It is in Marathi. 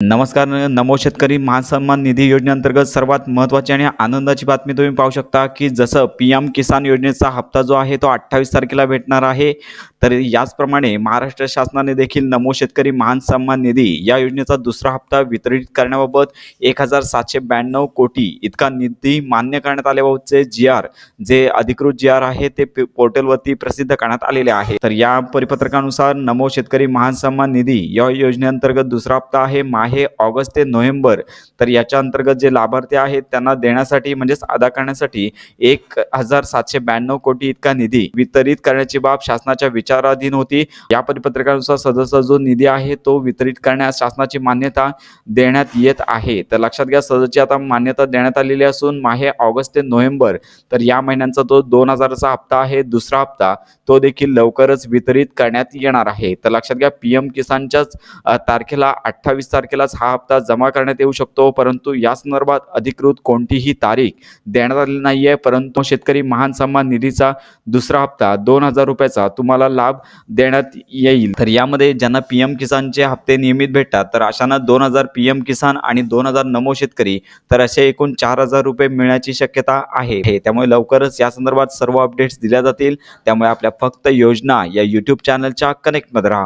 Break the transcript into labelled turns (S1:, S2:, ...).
S1: नमस्कार. नमो शेतकरी महासन्मान निधी योजनेअंतर्गत सर्वात महत्त्वाची आणि आनंदाची बातमी तुम्ही पाहू शकता, की जसं पी-एम किसान योजनेचा हप्ता जो आहे तो 28 तारखेला भेटणार आहे. तर याचप्रमाणे महाराष्ट्र शासनाने देखील नमो शेतकरी महान सन्मान निधी या योजनेचा दुसरा हप्ता वितरित करण्याबाबत 1,792 कोटी इतका निधी मान्य करण्यात आल्याबाबतचे जी-आर, जे अधिकृत जी-आर आहे ते पोर्टलवरती प्रसिद्ध करण्यात आलेले आहे. तर या परिपत्रकानुसार नमो शेतकरी महान सन्मान निधी या योजनेअंतर्गत दुसरा हप्ता आहे माहे ऑगस्ट ते नोव्हेंबर. तर याच्या अंतर्गत जे लाभार्थी आहेत त्यांना देण्यासाठी म्हणजेच अदा करण्यासाठी 1,792 कोटी इतका निधी वितरित करण्याची बाब शासनाच्या विचाराधीन होती. या परिपत्रकानुसार सदरचा जो निधी आहे तो वितरित करण्यास शासनाची मान्यता देण्यात येत आहे. तर लक्षात घ्या, सदरची आता मान्यता देण्यात आलेली असून माहे ऑगस्ट ते नोव्हेंबर तर या महिन्यांचा तो 2,000चा हप्ता आहे. दुसरा हप्ता तो देखील लवकरच वितरित करण्यात येणार आहे. तर लक्षात घ्या, पी-एम किसानच्याच तारखेला 28 तारखेलाच हा हप्ता जमा करण्यात येऊ शकतो, परंतु या संदर्भात अधिकृत कोणतीही तारीख देण्यात आलेली नाहीये. परंतु शेतकरी महान सन्मान निधीचा दुसरा हप्ता 2,000 रुपयाचा तुम्हाला लाभ देण्यात येईल. तर यामध्ये ज्यांना पी-एम किसानचे हप्ते नियमित भेटतात तर अशांना 2,000 पी-एम किसान आणि 2,000 नमो शेतकरी तर असे एकूण 4,000 रुपये मिळण्याची शक्यता आहे. त्यामुळे लवकरच या संदर्भात सर्व अपडेट्स दिल्या जातील. त्यामुळे आपल्या फक्त योजना या यूट्यूब चॅनलच्या कनेक्टमध्ये राहा.